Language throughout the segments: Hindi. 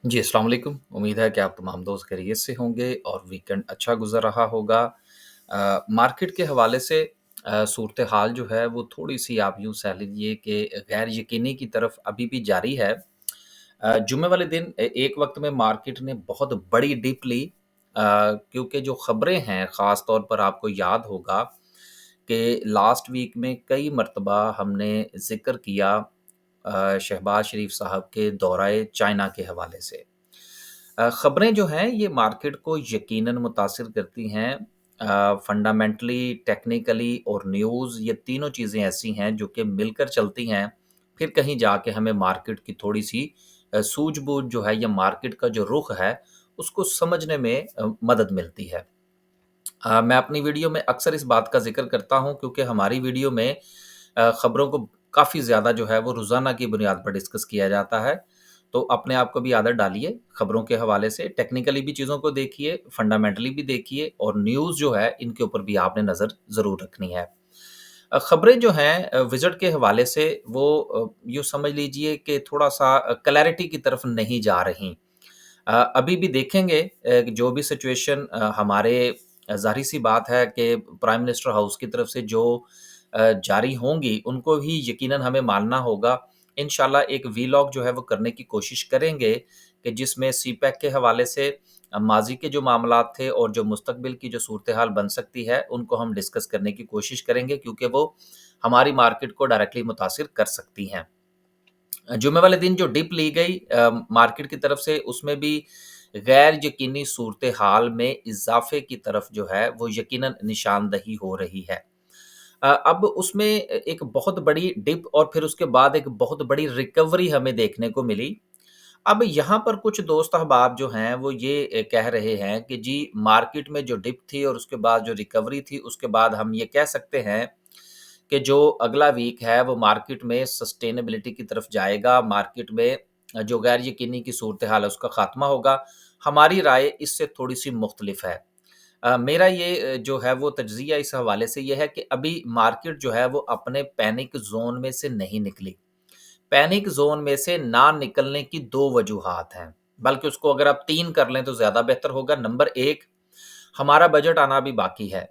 जी, अस्सलाम वालेकुम। उम्मीद है कि आप तमाम दोस्त खैरियत से होंगे और वीकेंड अच्छा गुज़र रहा होगा। मार्केट के हवाले से सूरत-ए-हाल जो है वो थोड़ी-सी आप यूँ कह लीजिए कि गैर यकीनी की तरफ अभी भी जारी है। जुम्मे वाले दिन एक वक़्त में मार्केट ने बहुत बड़ी डिप ली क्योंकि जो ख़बरें हैं ख़ास तौर पर आपको याद होगा कि लास्ट वीक में कई मर्तबा हमने ज़िक्र किया शहबाज़ शरीफ़ साहब के दौराए चाइना के हवाले से। ख़बरें जो हैं ये मार्केट को यकीनन मुतासिर करती हैं। फंडामेंटली, टेक्निकली और न्यूज़ ये तीनों चीज़ें ऐसी हैं जो कि मिलकर चलती हैं, फिर कहीं जाके हमें मार्केट की थोड़ी-सी सूझबूझ जो है या मार्केट का जो रुख है, उसको समझने में मदद मिलती है। मैं अपनी वीडियो में अक्सर इस बात का ज़िक्र करता हूँ क्योंकि हमारी वीडियो में ख़बरों को काफ़ी ज़्यादा जो है वो रोज़ाना की बुनियाद पर डिस्कस किया जाता है। तो अपने आप को भी आदत डालिए ख़बरों के हवाले से, टेक्निकली भी चीज़ों को देखिए, फंडामेंटली भी देखिए और न्यूज़ जो है इनके ऊपर भी आपने नज़र ज़रूर रखनी है। ख़बरें जो हैं विज़िट के हवाले से वो यूँ समझ लीजिए कि थोड़ा-सा क्लैरिटी की तरफ नहीं जा रहीं। अभी भी देखेंगे जो भी सिचुएशन हमारे ज़ाहिर-सी बात है कि प्राइम मिनिस्टर हाउस की तरफ से जो जारी होंगी, उनको भी यकीनन हमें मानना होगा। इंशाल्लाह एक वीलॉग जो है वो करने की कोशिश करेंगे कि जिसमें सीपैक के हवाले से माज़ी के जो मामलात थे और जो मुस्तकबिल की जो सूरत-ए-हाल बन सकती है, उनको हम डिस्कस करने की कोशिश करेंगे क्योंकि वो हमारी मार्केट को डायरेक्टली मुतासिर कर सकती हैं। जुम्मे वाले दिन जो डिप ली गई मार्केट की तरफ से उसमें भी गैर यकीनी सूरत-ए-हाल में इज़ाफ़े की तरफ जो है वो यकीनन निशानदही हो रही है। अब उसमें एक बहुत बड़ी डिप और फिर उसके बाद एक बहुत बड़ी रिकवरी हमें देखने को मिली। अब यहाँ पर कुछ दोस्त अहबाब जो हैं वो ये कह रहे हैं कि जी मार्केट में जो डिप थी और उसके बाद जो रिकवरी थी उसके बाद हम ये कह सकते हैं कि जो अगला वीक है वो मार्केट में सस्टेनेबिलिटी की तरफ जाएगा, मार्केट में जो गैर यकीनी की सूरत-ए-हाल है उसका ख़ात्मा होगा। हमारी राय इससे थोड़ी-सी मुख्तलिफ है। मेरा ये जो है वो तज्ज़िया इस हवाले से ये है कि अभी मार्केट जो है वो अपने पैनिक ज़ोन में से नहीं निकली। पैनिक ज़ोन में से ना निकलने की 2 वजूहात हैं, बल्कि उसको अगर आप 3 कर लें तो ज़्यादा बेहतर होगा। नंबर 1 हमारा बजट आना अभी बाकी है।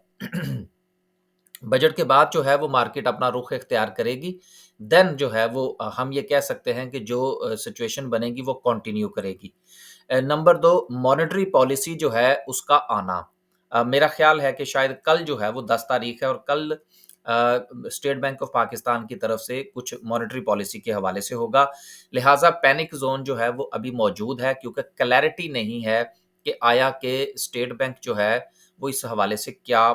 बजट के बाद जो है वो मार्केट अपना रुख इख्तियार करेगी। देन जो है वो हम ये कह सकते हैं कि जो सिचुएशन बनेगी वो कंटिन्यू करेगी। नंबर 2 मॉनेटरी पॉलिसी जो है उसका आना। मेरा ख़्याल है कि शायद कल जो है वो 10 तारीख़ है और कल स्टेट बैंक ऑफ पाकिस्तान की तरफ से कुछ मॉनेटरी पॉलिसी के हवाले से होगा। लिहाज़ा पैनिक ज़ोन जो है वो अभी मौजूद है क्योंकि क्लैरिटी नहीं है कि आया कि स्टेट बैंक जो है वो इस हवाले से क्या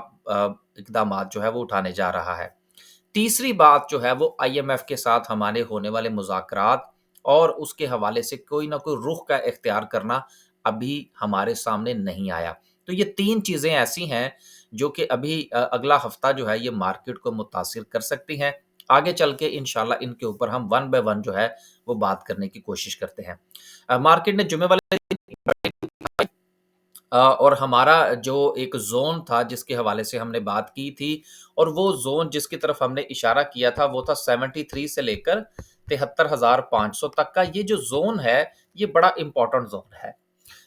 इक़दामात जो है वो उठाने जा रहा है। तीसरी बात जो है वो आईएमएफ के साथ हमारे होने वाले मुज़ाकरात और उसके हवाले से कोई न कोई रुख का इख्तियार करना अभी हमारे सामने नहीं आया। तो ये 3 चीज़ें ऐसी हैं जो कि अभी अगला हफ़्ता जो है ये मार्केट को मुतासिर कर सकती हैं। आगे चल के इंशाल्लाह इनके ऊपर हम वन बाय वन जो है वो बात करने की कोशिश करते हैं। मार्केट ने जुम्मे वाले और हमारा जो एक ज़ोन था जिसके हवाले से हमने बात की थी और वो ज़ोन जिसकी तरफ हमने इशारा किया था वो था 73 से लेकर 73,500 तक का ये जो ज़ोन है, ये बड़ा इम्पोर्टेंट ज़ोन है।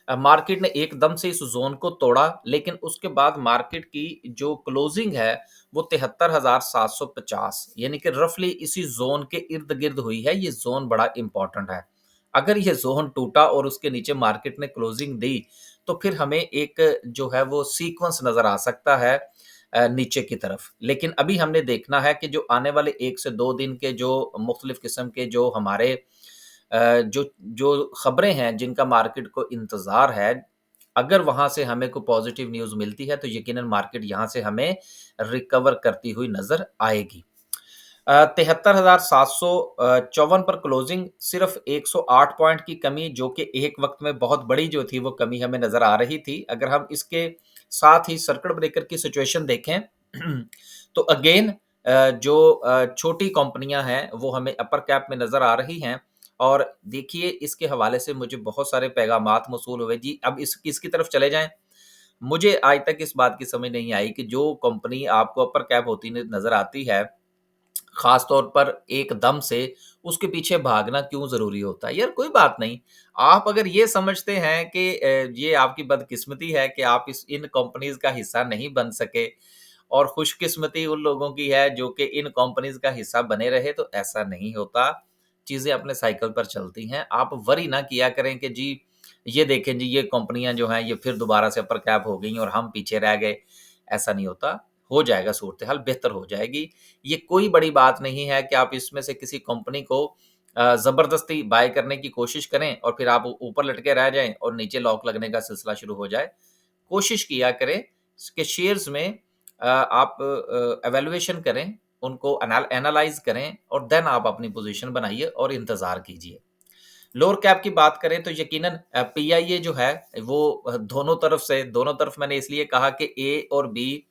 मार्केट ने एकदम से इस ज़ोन को तोड़ा लेकिन उसके बाद मार्केट की जो क्लोजिंग है वो 73,750 यानी कि रफ़ली इसी ज़ोन के इर्द-गिर्द हुई है, ये ज़ोन बड़ा इम्पोर्टेंट है। अगर ये ज़ोन टूटा और उसके नीचे मार्केट ने क्लोजिंग दी, तो फिर हमें एक जो है वो सीक्वेंस नज़र आ सकता है नीचे की तरफ। लेकिन अभी हमने देखना है कि जो आने वाले 1 से 2 दिन के जो मुख्तलिफ़ किस्म के जो हमारे जो जो खबरें हैं जिनका मार्केट को इंतज़ार है, अगर वहाँ से हमें कोई पॉज़िटिव न्यूज़ मिलती है तो यकीनन मार्केट यहाँ से हमें रिकवर करती हुई नज़र आएगी। 73,754 पर क्लोजिंग सिर्फ़ 108 पॉइंट की कमी जो कि एक वक़्त में बहुत बड़ी जो थी वो कमी हमें नज़र आ रही थी। अगर हम इसके साथ ही सर्किट ब्रेकर की सिचुएशन देखें तो अगेन जो छोटी कंपनियाँ हैं वो हमें अपर कैप में नज़र आ रही हैं और देखिए इसके हवाले से मुझे बहुत सारे पैगामात मौसूल हुए जी अब इस किसकी तरफ चले जाएँ? मुझे आज तक इस बात की समझ नहीं आई कि जो कंपनी आपको अपर कैप होती न नज़र आती है ख़ास तौर पर एकदम से उसके पीछे भागना क्यों ज़रूरी होता है? यार कोई बात नहीं, आप अगर ये समझते हैं कि ये आपकी बदकिस्मती है कि आप इस इन कंपनीज़ का हिस्सा नहीं बन सके और खुशकिस्मती उन लोगों की है जो कि इन कंपनीज़ का हिस्सा बने रहे, तो ऐसा नहीं होता। चीज़ें अपने साइकिल पर चलती हैं। आप वरी ना किया करें कि जी, ये देखें जी, ये कंपनियाँ जो हैं, ये फिर दोबारा से अपर कैप हो गई और हम पीछे रह गए। ऐसा नहीं होता, हो जाएगा सूरत-ए-हाल बेहतर हो जाएगी। ये कोई बड़ी बात नहीं है कि आप इसमें से किसी कंपनी को ज़बरदस्ती बाय करने की कोशिश करें और फिर आप ऊपर लटके रह जाएँ और नीचे लॉक लगने का सिलसिला शुरू हो जाए। कोशिश किया करें कि शेयर्स में आप इवैल्यूएशन करें, उनको एनालाइज़ करें और देन आप अपनी पोज़ीशन बनाइए और इंतज़ार कीजिए। लोअर कैप की बात करें तो यकीनन पीआईए जो है वो दोनों तरफ मैंने इसलिए कहा कि ए और बी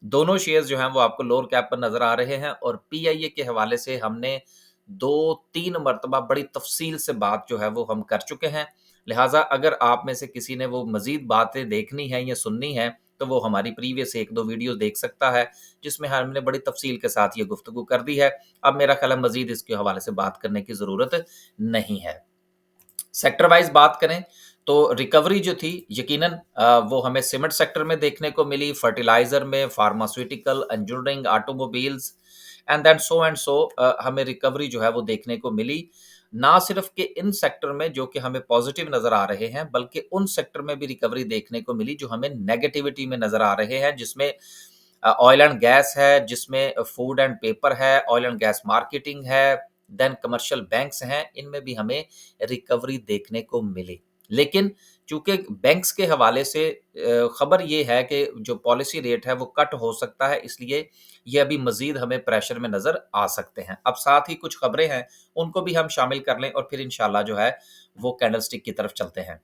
दोनों शेयर्स जो हैं वो आपको लोअर कैप पर नज़र आ रहे हैं और पीआईए के हवाले से हमने 2-3 मर्तबा बड़ी तफ़सील से बात जो है वो हम कर चुके हैं। लिहाज़ा अगर आप में से किसी ने वो मज़ीद बातें देखनी हैं या सुननी हैं, तो वो हमारी प्रीवियस 1-2 वीडियो देख सकता है, जिसमें हमने बड़ी तफ़सील के साथ ये गुफ्तगू कर दी है। अब मेरा ख़्याल है मज़ीद इसके हवाले से बात करने की ज़रूरत नहीं है। सेक्टर वाइज़ बात करें तो रिकवरी जो थी यकीनन वो हमें सीमेंट सेक्टर में देखने को मिली, फर्टिलाइज़र में, pharmaceutical, engineering, automobiles and so हमें रिकवरी जो है वो देखने को मिली। ना सिर्फ़ कि इन सेक्टर में जो कि हमें पॉज़िटिव नज़र आ रहे हैं, बल्कि उन सेक्टर में भी रिकवरी देखने को मिली जो हमें नेगेटिविटी में नज़र आ रहे हैं, जिसमें ऑयल एंड गैस है, जिसमें फूड एंड पेपर है, ऑयल एंड गैस मार्केटिंग है, देन कमर्शियल बैंक्स हैं, इनमें भी हमें रिकवरी देखने को मिली। लेकिन चूँकि बैंक्स के हवाले से खबर ये है कि जो पॉलिसी रेट है वो कट हो सकता है, इसलिए ये अभी मज़ीद हमें प्रेशर में नज़र आ सकते हैं। अब साथ ही कुछ खबरें हैं, उनको भी हम शामिल कर लें और फिर इंशाल्लाह जो है वो कैंडलस्टिक की तरफ चलते हैं।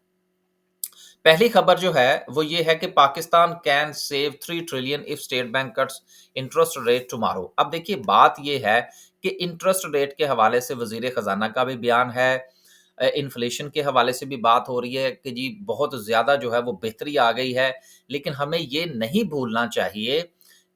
पहली खबर जो है वो ये है कि Pakistan can save 3 trillion if state bank cuts interest rate tomorrow. अब देखिए बात ये है कि इंटरेस्ट रेट के हवाले से वज़ीर ख़ज़ाना का भी बयान है, इन्फ्लेशन के हवाले से भी बात हो रही है कि जी बहुत ज़्यादा जो है वो बेहतरी आ गई है। लेकिन हमें ये नहीं भूलना चाहिए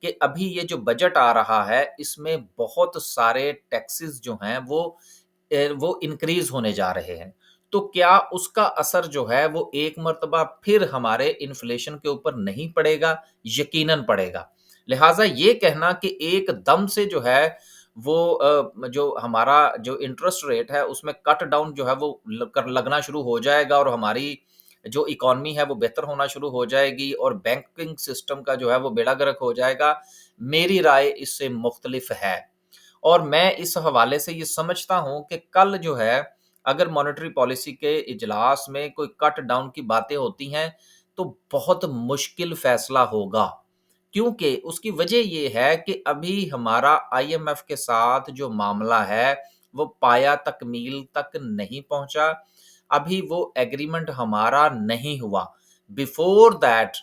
कि अभी ये जो बजट आ रहा है इसमें बहुत सारे टैक्सेस जो हैं वो इंक्रीज़ होने जा रहे हैं। तो क्या उसका असर जो है वो एक मर्तबा फिर हमारे इन्फ्लेशन के ऊपर नहीं पड़ेगा? यकीनन पड़ेगा। लिहाज़ा ये कहना कि एकदम से जो है वो जो हमारा जो इंटरेस्ट रेट है उसमें कट डाउन जो है वो लगना शुरू हो जाएगा और हमारी जो इकॉनमी है वो बेहतर होना शुरू हो जाएगी और बैंकिंग सिस्टम का जो है वो बेड़ा गर्क हो जाएगा। मेरी राय इससे मुख्तलिफ है। और मैं इस हवाले से ये समझता हूँ कि कल जो है, अगर मॉनेटरी पॉलिसी के इजलास में कोई कट डाउन की बातें होती हैं, तो बहुत मुश्किल फैसला होगा। क्योंकि उसकी वजह ये है कि अभी हमारा आईएमएफ के साथ जो मामला है, वो पाया तकमील तक नहीं पहुँचा। अभी वो एग्रीमेंट हमारा नहीं हुआ। बिफोर दैट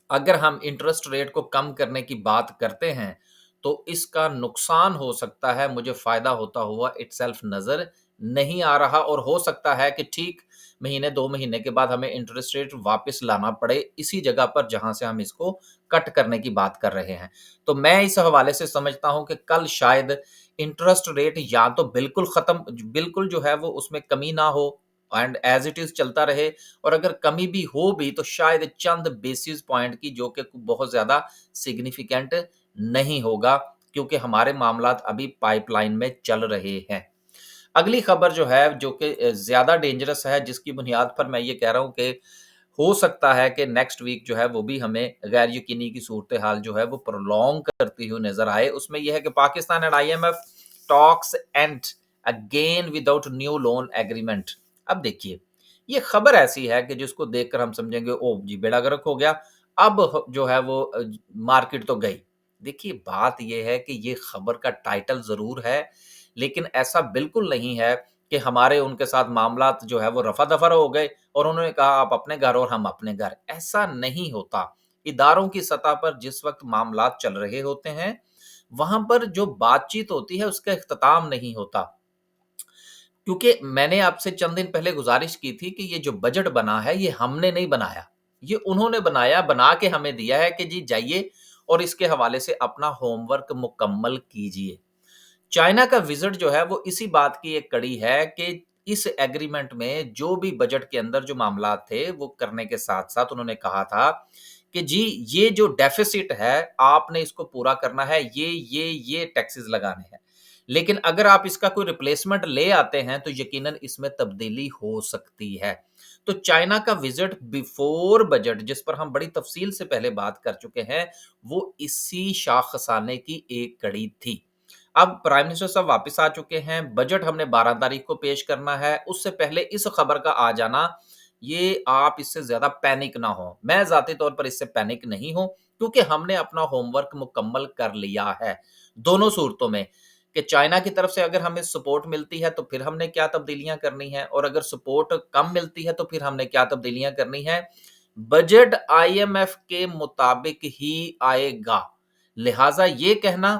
अगर हम इंटरेस्ट रेट को कम करने की बात करते हैं, तो इसका नुकसान हो सकता है, मुझे फ़ायदा होता हुआ इटसेल्फ नज़र नहीं आ रहा और हो सकता है कि ठीक महीने 2 महीने के बाद हमें इंटरेस्ट रेट वापस लाना पड़े, इसी जगह पर जहाँ से हम इसको कट करने की बात कर रहे हैं। तो मैं इस हवाले से समझता हूँ कि कल शायद इंटरेस्ट रेट या तो बिल्कुल जो है वो उसमें कमी ना हो एंड एज़ इट इज़ चलता रहे और अगर कमी भी हो भी तो शायद चंद बेसिस पॉइंट की जो कि बहुत ज़्यादा सिग्निफिकेंट नहीं होगा क्योंकि हमारे मामलात अभी पाइपलाइन में चल रहे हैं। अगली खबर जो है जो कि ज़्यादा डेंजरस है जिसकी बुनियाद पर मैं ये कह रहा हूँ कि हो सकता है कि नेक्स्ट वीक जो है वो भी हमें गैर यकीनी की सूरत-ए-हाल जो है वो प्रोलॉन्ग करती हुई नज़र आए। उसमें ये है कि Pakistan and IMF talks and again without new loan agreement. अब देखिए, ये खबर ऐसी है कि जिसको देखकर हम समझेंगे ओह! जी बेड़ा गर्क हो गया। अब जो है वो मार्केट तो गई। देखिए बात ये है कि ये खबर का टाइटल ज़रूर है, लेकिन ऐसा बिल्कुल नहीं है कि हमारे उनके साथ मामलात जो है वो रफ़ा-दफ़ा हो गए और उन्होंने कहा आप अपने घर और हम अपने घर। ऐसा नहीं होता। इदारों की सतह पर जिस वक़्त मामलात चल रहे होते हैं, वहाँ पर जो बातचीत होती है उसका इख्तिताम नहीं होता। क्योंकि मैंने आपसे चंद दिन पहले गुज़ारिश की थी कि ये जो बजट बना है ये हमने नहीं बनाया। ये उन्होंने बनाया, बना के हमें दिया है कि जी जाइए और इसके हवाले से अपना होमवर्क मुकम्मल कीजिए। चाइना का विज़िट जो है वो इसी बात की एक कड़ी है कि इस एग्रीमेंट में जो भी बजट के अंदर जो मामलात थे, वो करने के साथ-साथ उन्होंने कहा था कि जी, ये जो डेफ़िसिट है, आपने इसको पूरा करना है, ये टैक्सेस लगाने हैं। लेकिन अगर आप इसका कोई रिप्लेसमेंट ले आते हैं, तो यकीनन इसमें तब्दीली हो सकती है। तो चाइना का विज़िट बिफ़ोर बजट जिस पर हम बड़ी तफ़सील से पहले बात कर चुके हैं, वो इसी शाखसाने की एक कड़ी थी। अब प्राइम मिनिस्टर साहब वापस आ चुके हैं, बजट हमने 12 तारीख को पेश करना है, उससे पहले इस खबर का आ जाना, ये आप इससे ज़्यादा पैनिक ना हों। मैं ज़ाती तौर पर इससे पैनिक नहीं हूँ, क्योंकि हमने अपना होमवर्क मुकम्मल कर लिया है, दोनों सूरतों में, कि चाइना की तरफ से अगर हमें सपोर्ट मिलती है, तो फिर हमने क्या तब्दीलियाँ करनी हैं और अगर सपोर्ट कम मिलती है, तो फिर हमने क्या तब्दीलियाँ करनी हैं। बजट आईएमएफ के मुताबिक ही आएगा, लिहाज़ा ये कहना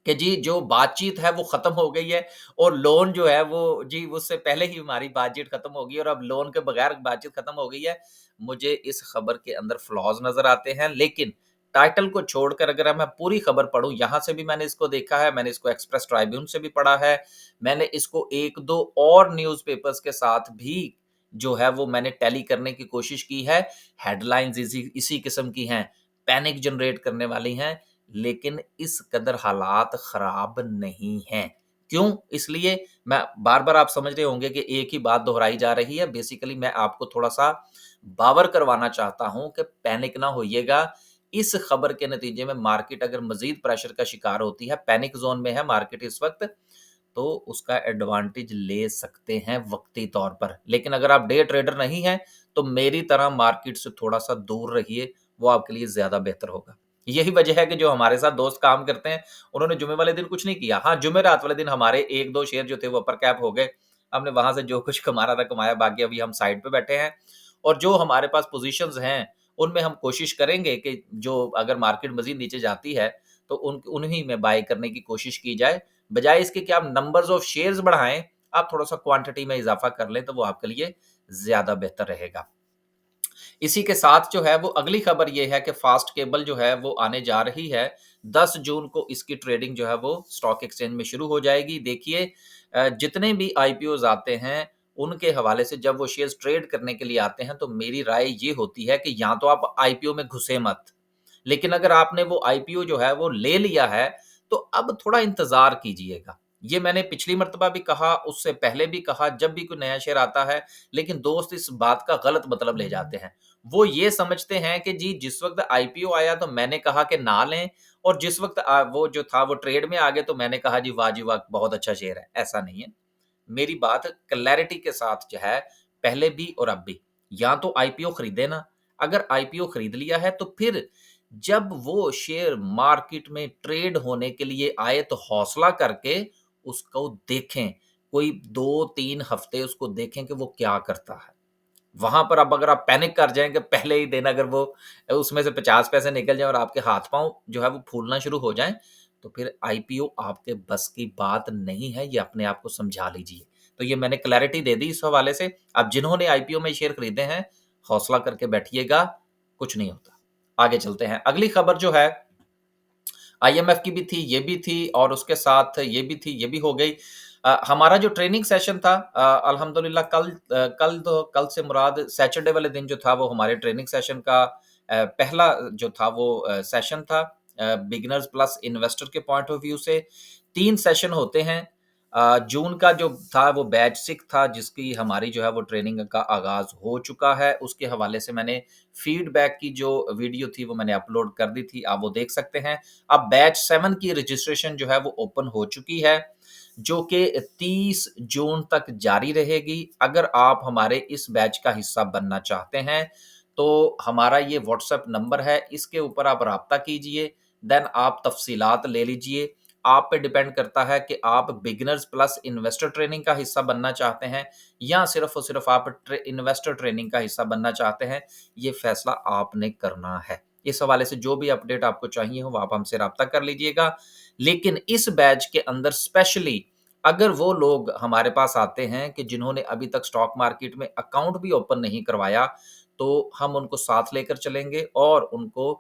कि जी जो बातचीत है वो खत्म हो गई है और लोन जो है वो जी उससे पहले ही हमारी बातचीत खत्म हो गई और अब लोन के बगैर बातचीत खत्म हो गई है। मुझे इस खबर के अंदर फ्लॉज़ नज़र आते हैं, लेकिन टाइटल को छोड़कर अगर मैं पूरी खबर पढ़ूँ, यहाँ से भी मैंने इसको देखा है, मैंने इसको एक्सप्रेस ट्राइब्यून से भी पढ़ा है, मैंने इसको 1-2 और न्यूज़पेपर्स के साथ भी जो है वो मैंने टैली करने की कोशिश की है। हेडलाइन्स इसी इसी किस्म की हैं, पैनिक जनरेट करने वाली हैं, लेकिन इस कदर हालात खराब नहीं हैं। क्यों? इसलिए मैं बार-बार आप समझ रहे होंगे कि एक ही बात दोहराई जा रही है। बेसिकली मैं आपको थोड़ा-सा बावर करवाना चाहता हूँ कि पैनिक ना होइएगा। इस खबर के नतीजे में मार्केट अगर मज़ीद प्रेशर का शिकार होती है, पैनिक ज़ोन में है मार्केट इस वक़्त, तो उसका एडवांटेज ले सकते हैं वक़्ती तौर पर। लेकिन अगर आप डे ट्रेडर नहीं हैं, तो मेरी तरह मार्केट से थोड़ा-सा दूर रहिए, वो आपके लिए ज़्यादा बेहतर होगा। यही वजह है कि जो हमारे साथ दोस्त काम करते हैं, उन्होंने जुमे वाले दिन कुछ नहीं किया। हाँ, जुमेरात वाले दिन हमारे 1-2 शेयर जो थे वो अपर कैप हो गए। हमने वहाँ से जो कुछ कमाना था कमाया, बाकी अभी हम साइड पे बैठे हैं और जो हमारे पास पोज़ीशंस हैं, उनमें हम कोशिश करेंगे कि जो अगर मार्केट मज़ीद नीचे जाती है, तो उन्हीं में बाय करने की कोशिश की जाए। बजाए इसके कि आप नंबर्स ऑफ शेयर्स बढ़ाएँ, आप थोड़ा-सा क्वांटिटी में इज़ाफ़ा कर लें, तो वो आपके लिए ज़्यादा बेहतर रहेगा। इसी के साथ जो है वो अगली खबर ये है कि फ़ास्ट केबल जो है वो आने जा रही है। 10 जून को इसकी ट्रेडिंग जो है वो स्टॉक एक्सचेंज में शुरू हो जाएगी। देखिए जितने भी आईपीओज़ आते हैं, उनके हवाले से जब वो शेयर्स ट्रेड करने के लिए आते हैं, तो मेरी राय ये होती है कि या तो आप आईपीओ में घुसे मत। लेकिन अगर आपने वो आईपीओ जो है वो ले लिया है, तो अब थोड़ा इंतज़ार कीजिएगा। ये मैंने पिछली मर्तबा भी कहा, उससे पहले भी कहा, जब भी कोई नया शेयर आता है, लेकिन दोस्त इस बात का गलत मतलब ले जाते हैं। वो ये समझते हैं कि जी जिस वक़्त आईपीओ आया तो मैंने कहा कि ना लें और जिस वक़्त वो जो था वो ट्रेड में आ गए तो मैंने कहा जी वाह! बहुत अच्छा शेयर है। ऐसा नहीं है। मेरी बात क्लैरिटी के साथ जो है, पहले भी और अब भी, या तो आईपीओ खरीदें ना, अगर आईपीओ खरीद लिया है तो फिर जब वो शेयर मार्केट में ट्रेड होने के लिए आए तो हौसला करके उसको देखें। कोई 2-3 हफ्ते उसको देखें कि वो क्या करता है। वहाँ पर अब अगर आप पैनिक कर जाएँ कि पहले ही दिन अगर वो उसमें से 50 पैसे निकल जाएँ और आपके हाथ-पाँव जो है वो फूलना शुरू हो जाएँ, तो फिर आईपीओ आपके बस की बात नहीं है, ये अपने आप को समझा लीजिए। तो ये मैंने क्लैरिटी दे दी इस हवाले से। अब जिन्होंने आईपीओ में शेयर खरीदे हैं, हौसला करके बैठिएगा, कुछ नहीं होता। आगे चलते हैं। अगली खबर जो है आईएमएफ की भी थी, ये भी थी और उसके साथ ये भी थी, ये भी हो गई। हमारा जो ट्रेनिंग सेशन था अल्हम्दुलिल्लाह कल से मुराद सैटरडे वाले दिन जो था वो हमारे ट्रेनिंग सेशन का पहला जो था वो सेशन था बिगिनर्स प्लस इन्वेस्टर के पॉइंट ऑफ व्यू से। 3 सेशन होते हैं। जून का जो था वो बैच 6 था जिसकी हमारी जो है वो ट्रेनिंग का आगाज़ हो चुका है। उसके हवाले से मैंने फीडबैक की जो वीडियो थी वो मैंने अपलोड कर दी थी, आप वो देख सकते हैं। अब बैच 7 की रजिस्ट्रेशन जो है वो ओपन हो चुकी है, जो कि 30 जून तक जारी रहेगी। अगर आप हमारे इस बैच का हिस्सा बनना चाहते हैं, तो हमारा ये व्हाट्सएप नंबर है, इसके ऊपर आप राब्ता कीजिए, देन आप तफ़सीलात ले लीजिए। आप पे डिपेंड करता है कि आप बिगिनर्स प्लस इन्वेस्टर ट्रेनिंग का हिस्सा बनना चाहते हैं या सिर्फ़ और सिर्फ़ आप इन्वेस्टर ट्रेनिंग का हिस्सा बनना चाहते हैं, ये फ़ैसला आपने करना है। इस हवाले से जो भी अपडेट आपको चाहिए हो, आप हमसे राब्ता कर लीजिएगा। लेकिन इस बैच के अंदर स्पेशली अगर वो लोग हमारे पास आते हैं कि जिन्होंने अभी तक स्टॉक मार्केट में अकाउंट भी ओपन नहीं करवाया, तो हम उनको साथ लेकर चलेंगे और उनको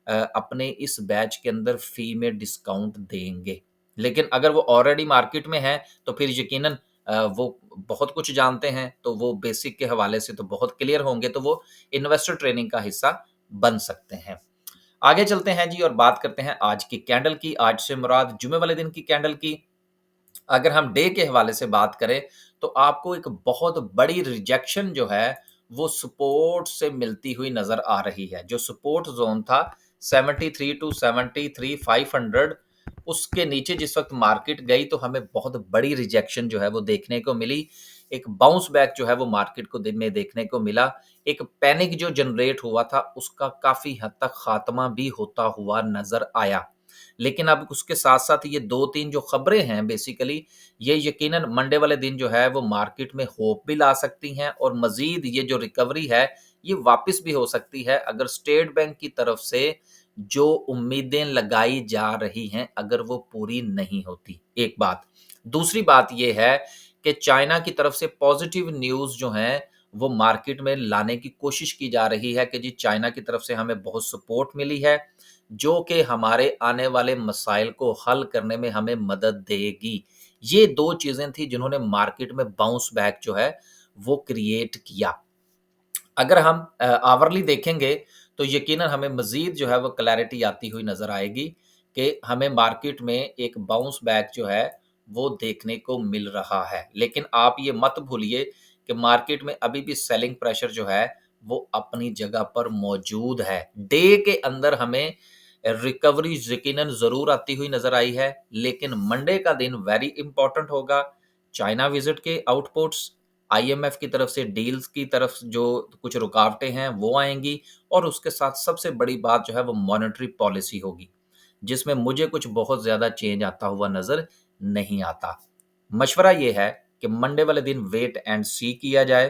अपने इस बैच के अंदर फ़ी में डिस्काउंट देंगे। लेकिन अगर वो ऑलरेडी मार्केट में है, तो फिर यकीनन वो बहुत कुछ जानते हैं, तो वो बेसिक के हवाले से तो बहुत क्लियर होंगे, तो वो इन्वेस्टर ट्रेनिंग का हिस्सा बन सकते हैं। आगे चलते हैं जी और बात करते हैं आज की कैंडल की। आज से मुराद जुमे वाले दिन की कैंडल की। अगर हम डे के हवाले से बात करें, तो आपको एक बहुत बड़ी रिजेक्शन जो है, वो सपोर्ट से मिलती हुई नज़र आ रही है। जो सपोर्ट ज़ोन था 73 टू 73 500, उसके नीचे जिस वक़्त मार्केट गई, तो हमें बहुत बड़ी रिजेक्शन जो है वो देखने को मिली। एक बाउंस बैक जो है वो मार्केट को दिन में देखने को मिला। एक पैनिक जो जनरेट हुआ था, उसका काफ़ी हद तक ख़ात्मा भी होता हुआ नज़र आया। लेकिन अब उसके साथ-साथ ये 2-3 जो खबरें हैं बेसिकली, ये यकीनन मंडे वाले दिन जो है वो मार्केट में होप भी ला सकती हैं और मज़ीद ये जो रिकवरी है, ये वापस भी हो सकती है अगर स्टेट बैंक की तरफ से जो उम्मीदें लगाई जा रही हैं, अगर वो पूरी नहीं होती, एक बात। दूसरी बात ये है कि चाइना की तरफ से पॉज़िटिव न्यूज़ जो हैं, वो मार्केट में लाने की कोशिश की जा रही है कि जी चाइना की तरफ से हमें बहुत सपोर्ट मिली है, जो कि हमारे आने वाले मसाइल को हल करने में हमें मदद देगी। ये 2 चीज़ें थी जिन्होंने मार्केट में बाउंस बैक जो है वो क्रिएट किया। अगर हम आवरली देखेंगे, तो यकीनन हमें मज़ीद जो है वो क्लैरिटी आती हुई नज़र आएगी कि हमें मार्केट में एक बाउंस बैक जो है वो देखने को मिल रहा है। लेकिन आप ये मत भूलिए कि मार्केट में अभी भी सेलिंग प्रेशर जो है वो अपनी जगह पर मौजूद है। डे के अंदर हमें रिकवरी यकीनन ज़रूर आती हुई नज़र आई है, लेकिन मंडे का दिन वेरी इंपॉर्टेंट होगा। चाइना विज़िट के आउटपुट्स, आईएमएफ की तरफ से डील्स की तरफ जो कुछ रुकावटें हैं वो आएँगी और उसके साथ सबसे बड़ी बात जो है वो मॉनेटरी पॉलिसी होगी, जिसमें मुझे कुछ बहुत ज़्यादा चेंज आता हुआ नज़र नहीं आता। मशवरा ये है कि मंडे वाले दिन वेट एंड सी किया जाए।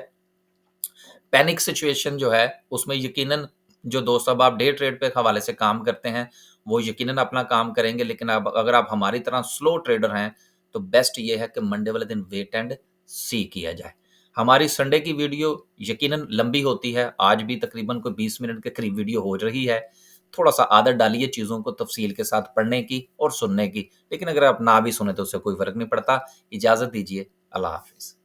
पैनिक सिचुएशन जो है, उसमें यकीनन जो दोस्त अब आप डे ट्रेड पे हवाले से काम करते हैं, वो यकीनन अपना काम करेंगे, लेकिन अब अगर आप हमारी तरह स्लो ट्रेडर हैं, तो बेस्ट ये है कि मंडे वाले दिन वेट एंड सी किया जाए। हमारी संडे की वीडियो यकीनन लंबी होती है, आज भी तकरीबन कोई 20 मिनट के करीब वीडियो हो रही है। थोड़ा-सा आदत डालिए चीज़ों को तफ़सील के साथ पढ़ने की और सुनने की, लेकिन अगर आप ना भी सुने तो उससे कोई फ़र्क नहीं पड़ता। इजाज़त दीजिए, अल्लाह हाफ़िज़।